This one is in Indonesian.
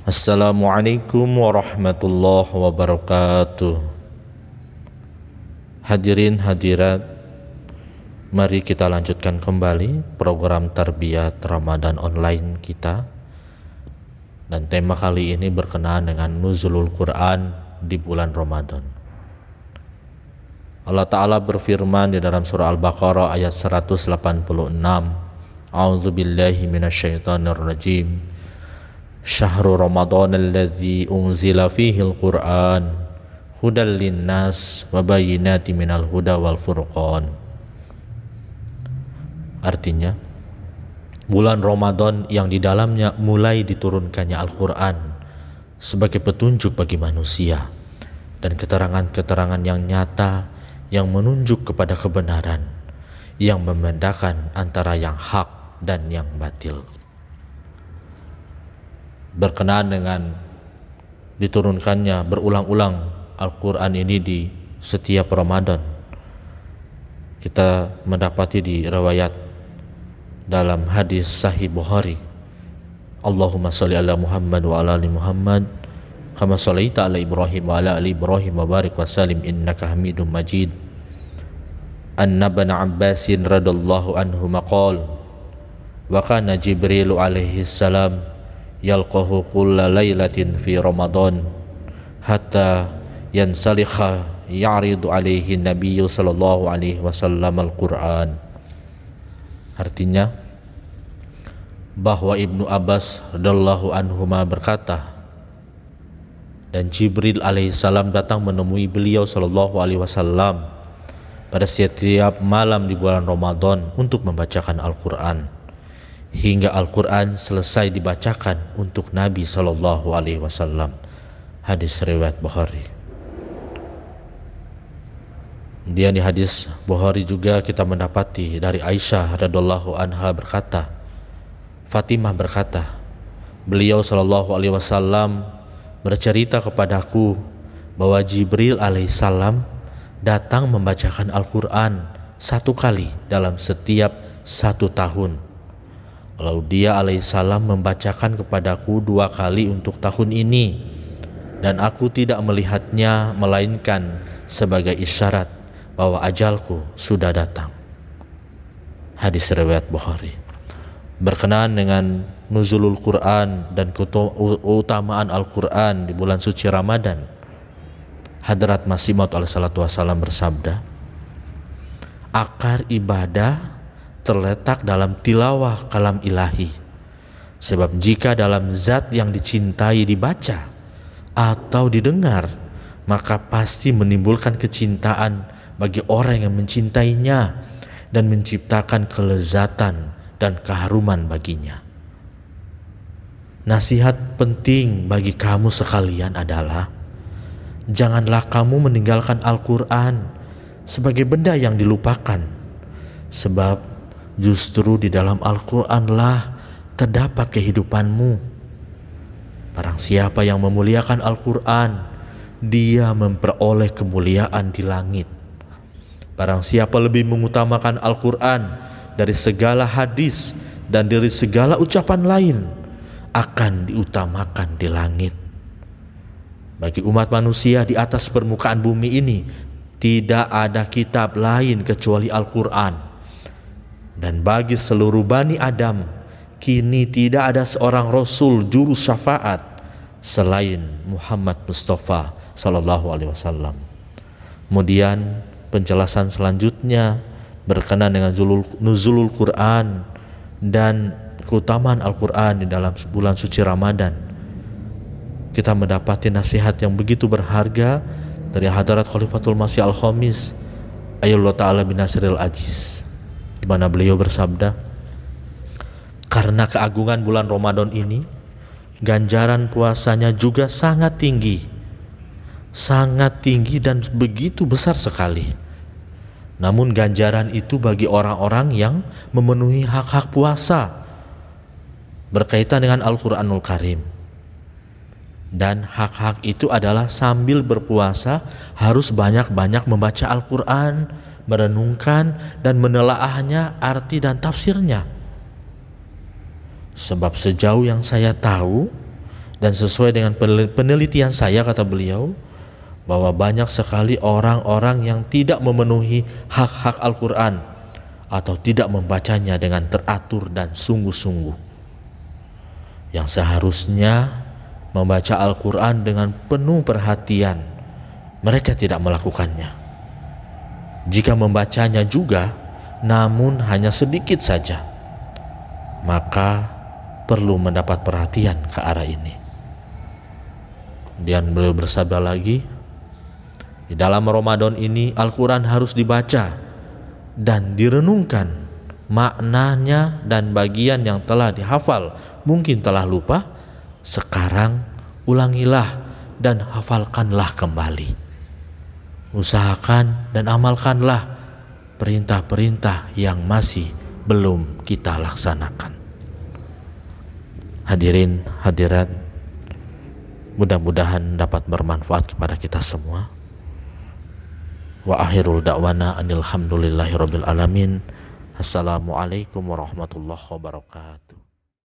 Assalamualaikum warahmatullahi wabarakatuh. Hadirin hadirat, mari kita lanjutkan kembali program Tarbiyat Ramadan online kita. Dan tema kali ini berkenaan dengan nuzulul Quran di bulan Ramadan. Allah Ta'ala berfirman di dalam surah Al-Baqarah ayat 186. A'udzubillahi minasyaitonir rajim. Syahrul Ramadan alladzi unzila fihi al-Qur'an hudal linnas wa bayyinatin minal huda wal furqan. Artinya, bulan Ramadan yang di dalamnya mulai diturunkannya Al-Qur'an sebagai petunjuk bagi manusia dan keterangan-keterangan yang nyata yang menunjuk kepada kebenaran, yang membedakan antara yang hak dan yang batil. Berkenaan dengan diturunkannya berulang-ulang Al-Quran ini di setiap Ramadan, kita mendapati di riwayat dalam hadis Sahih Bukhari, Allahumma sholli ala Muhammad wa ala ali Muhammad kama shallaita ala Ibrahim wa ala ali Ibrahim wa barik wa salim innaka Hamidum Majid. An-Ibn Abbas radhiyallahu anhu maqal wa kana Jibril alaihi salam yalqahu kulla laylatin fi Ramadan hatta yansalikha ya'ridu alaihi nabiyyu sallallahu alaihi wasallam al-Quran. Artinya bahwa Ibnu Abbas radhiyallahu anhuma berkata, dan Jibril alaihissalam datang menemui beliau sallallahu alaihi wasallam pada setiap malam di bulan Ramadan untuk membacakan Al-Quran hingga Al-Quran selesai dibacakan untuk Nabi Sallallahu Alaihi Wasallam. Hadis riwayat Bukhari. Kemudian di hadis Bukhari juga kita mendapati dari Aisyah radhiallahu anha berkata, Fatimah berkata, beliau Sallallahu Alaihi Wasallam bercerita kepadaku bahwa Jibril alaihissalam datang membacakan Al-Quran satu kali dalam setiap 1 tahun. Lalu dia alaihissalam membacakan kepadaku 2 kali untuk tahun ini, dan aku tidak melihatnya melainkan sebagai isyarat bahwa ajalku sudah datang. Hadis riwayat Bukhari. Berkenaan dengan nuzulul Quran dan keutamaan Al-Quran di bulan suci Ramadan, Hadrat Masih Maud alaihissalatu wassalam bersabda, akar ibadah terletak dalam tilawah kalam ilahi. Sebab jika dalam zat yang dicintai dibaca atau didengar, maka pasti menimbulkan kecintaan bagi orang yang mencintainya dan menciptakan kelezatan dan keharuman baginya. Nasihat penting bagi kamu sekalian adalah, janganlah kamu meninggalkan Al-Quran sebagai benda yang dilupakan, sebab justru di dalam Al-Quranlah terdapat kehidupanmu. Barang siapa yang memuliakan Al-Quran, dia memperoleh kemuliaan di langit. Barang siapa lebih mengutamakan Al-Quran dari segala hadis dan dari segala ucapan lain, akan diutamakan di langit. Bagi umat manusia di atas permukaan bumi ini, tidak ada kitab lain kecuali Al-Quran. Dan bagi seluruh Bani Adam, kini tidak ada seorang Rasul juru syafaat selain Muhammad Mustafa Sallallahu Alaihi Wasallam. Kemudian penjelasan selanjutnya berkenaan dengan nuzulul Quran dan keutamaan Al-Quran di dalam bulan suci Ramadan. Kita mendapati nasihat yang begitu berharga dari Hadrat Khalifatul Masih Al-Khamis Ayatullah Ta'ala bin Nasiril Aziz, di mana beliau bersabda, karena keagungan bulan Ramadan ini, ganjaran puasanya juga sangat tinggi dan begitu besar sekali. Namun ganjaran itu bagi orang-orang yang memenuhi hak-hak puasa berkaitan dengan Al-Quranul Karim. Dan hak-hak itu adalah sambil berpuasa harus banyak-banyak membaca Al-Quran, merenungkan dan menelaahnya arti dan tafsirnya. Sebab sejauh yang saya tahu, Dan sesuai dengan penelitian saya, kata beliau, bahwa banyak sekali orang-orang yang tidak memenuhi hak-hak Al-Quran atau tidak membacanya dengan teratur dan sungguh-sungguh. Yang seharusnya membaca Al-Quran dengan penuh perhatian, mereka tidak melakukannya. Jika membacanya juga, namun hanya sedikit saja, maka perlu mendapat perhatian ke arah ini. Dan beliau bersabda lagi, di dalam Ramadan ini Al-Quran harus dibaca dan direnungkan maknanya, dan bagian yang telah dihafal mungkin telah lupa, sekarang ulangilah dan hafalkanlah kembali. Usahakan dan amalkanlah perintah-perintah yang masih belum kita laksanakan. Hadirin hadirat, mudah-mudahan dapat bermanfaat kepada kita semua. Wa akhirul da'wana anil hamdulillahi rabbil alamin. Assalamualaikum warahmatullahi wabarakatuh.